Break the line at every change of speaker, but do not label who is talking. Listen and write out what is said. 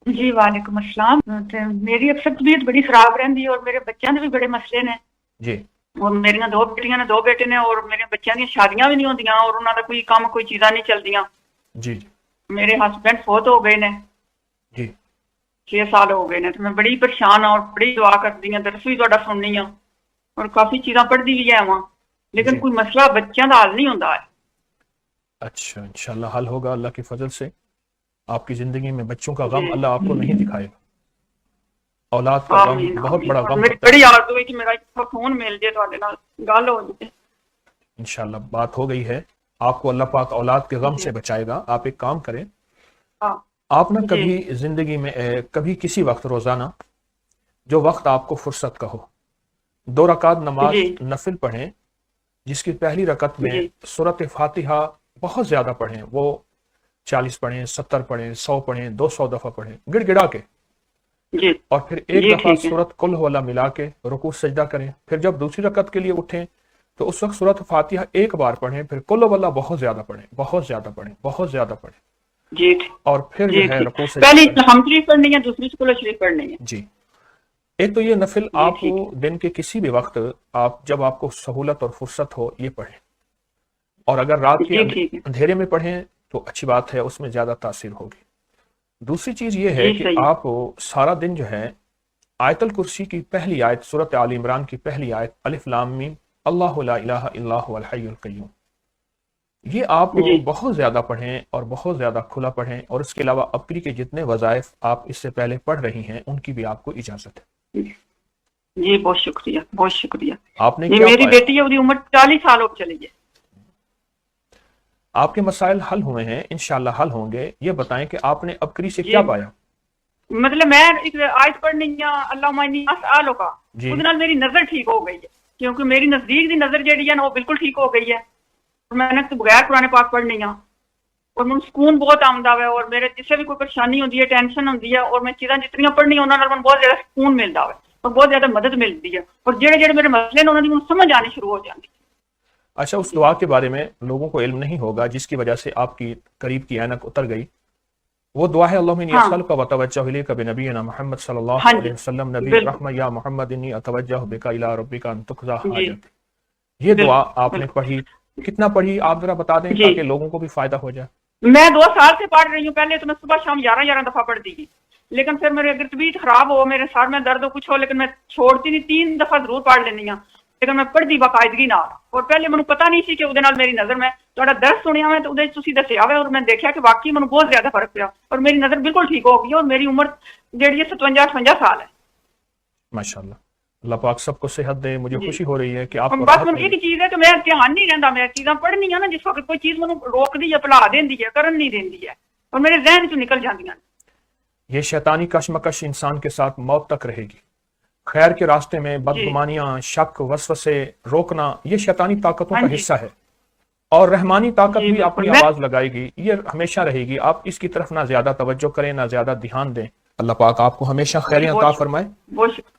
جی وعلیکم السلام۔ میری اکثر طبیعت بڑی خراب رہتی ہے اور میرے بچوں کے بھی بڑے مسئلے نے۔
جی
اور میری دو بیٹیاں نے، دو بیٹے نے، اور میرے بچوں کی شادیاں بھی نہیں ہوندیاں اور انہوں کا کوئی کام کوئی چیزاں نہیں چلدیاں۔
جی
میرے ہسبینڈ فوت ہو گئے نے،
جی
6 سال ہو گئے نے، تو میں بڑی پریشان ہوں اور بڑی دعا کرتی ہوں، درس بھی تہاڈا سننی ہوں اور کافی چیزاں پڑھتی بھی ہے وہاں، لیکن
جی
کوئی مسئلہ بچوں کا حل نہیں ہوندا ہے۔
اچھا، انشاءاللہ حل ہوگا اللہ کی فضل سے۔ آپ کی زندگی میں بچوں کا
جی
غم اللہ آپ کو نہیں دکھائے گا۔ اولاد کا غم
آمین
بہت
آمین۔
بڑا
اور
غم
میری
ہوتا ہے۔
بڑی آرزو ہے کہ میرا ایک فون مل جائے، تہاڈے نال گل ہو جائے۔
انشاءاللہ بات ہو گئی ہے، آپ کو اللہ پاک اولاد کے غم
جی
سے بچائے گا۔ آپ ایک کام کریں،
ہاں
آپ نہ
جی
کبھی زندگی میں کبھی کسی وقت روزانہ جو وقت آپ کو فرصت کا ہو، 2 رکعت نماز
جی
نفل پڑھیں، جس کی پہلی رکعت میں
جی
سورۃ فاتحہ بہت زیادہ پڑھیں، وہ 40 پڑھیں، 70 پڑھیں، 100 پڑھیں، 200 دفعہ پڑھیں گڑ گڑا کے،
جی
اور پھر ایک
جی
دفعہ
ٹھیک ہے
سورۃ قل هو اللہ ملا کے رکوع سجدہ کریں۔ پھر جب دوسری رکعت کے لیے اٹھیں تو اس وقت سورۃ فاتحہ ایک بار پڑھیں، پھر قل هو اللہ بہت زیادہ پڑھیں، بہت زیادہ پڑھیں، بہت زیادہ پڑھیں،
جی
اور پھر
جی
جو ہے
ٹھیک۔
رکوع سجدہ
پہلی
کریں۔
ہم شریف پڑھنی ہے، دوسری سکول شریف پڑھنی ہے۔
جی، ایک تو یہ نفل
جی
آپ
ٹھیک ہے
دن کے کسی بھی وقت جب آپ کو سہولت اور فرصت ہو یہ پڑھیں، اور اگر رات کے
جی ٹھیک ہے
اندھیرے میں پڑھیں تو اچھی بات ہے، اس میں زیادہ تاثیر ہوگی۔ دوسری چیز یہ ہے
جی
کہ
صحیح
آپ سارا دن جو ہے آیت الکرسی کی پہلی آیت، سورۃ آل عمران کی پہلی آیت الف لام میم اللہ لا الہ الا هو الحی القیوم، یہ آپ
جی
بہت زیادہ پڑھیں اور بہت زیادہ کھلا پڑھیں، اور اس کے علاوہ اپری کے جتنے وظائف آپ اس سے پہلے پڑھ رہی ہیں ان کی بھی آپ کو اجازت ہے۔
جی بہت شکریہ بہت شکریہ۔
آپ نے
یہ
کیا
میری
پایا؟
بیٹی ہے، وہ عمر 40 سال ہو چلی ہے۔
آپ کے مسائل حل ہوئے ہیں، انشاءاللہ حل ہوں گے۔ یہ بتائیں کہ آپ نے ابکری سے
جی
کیا پایا؟
مطلب میں ایک آیت پڑھنی ہے اللہم انی اسألک،
جی
اس نال میری نظر ٹھیک ہو گئی ہے، کیونکہ میری نزدیک دی نظر جیڑی ہے نا وہ بالکل ٹھیک ہو گئی ہے، اور میں نے تو بغیر قرآن پاک پڑھنی ہے، اور مجھے سکون بہت آمدا ہے، اور میرے جس سے بھی کوئی پریشانی ہوتی ہے، ٹینشن ہوتی ہے، اور میں چیزاں جتنی پڑھنی انہاں نال بہت زیادہ سکون ملتا ہے اور بہت زیادہ مدد ملتی ہے، اور جڑے جڑے میرے مسئلے ہیں انہاں دی مجھے سمجھ آنی شروع ہو جاتی ہے۔
اچھا، اس
جی
دعا کے بارے میں لوگوں کو علم نہیں ہوگا جس کی وجہ سے آپ کی قریب کی عینک اتر گئی۔ وہ دعا ہے اللہم انی
ہاں
اسألک واتوجہ الیک بنبینا محمد صلی اللہ
ہاں
علیہ
جی
وسلم نبی
بالکل
رحمہ یا محمد انی اتوجہ بک الی ربک ان تقضی
جی
حاجت۔ یہ دعا
بالکل
آپ نے
بالکل
پڑھی، کتنا پڑھی آپ ذرا بتا دیں
جی
تاکہ لوگوں کو بھی فائدہ ہو جائے۔
میں 2 سال سے پڑھ رہی ہوں، پہلے تو میں صبح شام 11 دفعہ پڑھتی تھی، لیکن پھر میرے اگر طبیعت خراب ہو، میرے سر میں درد ہو، کچھ ہو، لیکن میں چھوڑتی نہیں، 3 دفعہ ضرور پڑھ لینی ہوں، لیکن میں پڑھتی باقاعدگی نال، اور پہلے مجھے پتہ نہیں سی کہ اودے نال میری نظر، میں تہاڈا درس سنیا میں تو اودے تسی دسیا ہوئے، اور میں دیکھا کہ واقعی مجھے بہت زیادہ فرق پیا، اور میری نظر بالکل ٹھیک ہو گئی، اور میری عمر جیڑی ہے 57-58 سال ہے۔
ماشاءاللہ، اللہ پاک سب کو صحت دے۔ مجھے
جی
خوشی ہو رہی ہے کہ آپ کو
بس
راحت
من
ملی۔
ایک چیز ہے کہ میں دھیان نہیں رہتا، میں چیزاں پڑھنی ہے نا، جس وقت کوئی چیز مجھے روک دی ہے، بھلا دیندی ہے، کرن نہیں دیندی ہے، اور میرے ذہن چ نکل جاندیاں۔
یہ شیطانی کشمکش انسان کے ساتھ موت تک رہے گی۔ خیر کے راستے میں
جی
بدگمانیاں، شک، وسوسے روکنا، یہ شیطانی طاقتوں
ہاں
کا
جی
حصہ ہے، اور رحمانی طاقت
جی
بھی
بالکل
اپنی
میں
آواز لگائے گی، یہ ہمیشہ رہے گی۔ آپ اس کی طرف نہ زیادہ توجہ کریں، نہ زیادہ دھیان دیں۔ اللہ پاک آپ کو ہمیشہ
جی
خیریاں عطا
بہت شکریہ
فرمائے۔
بہت شکریہ۔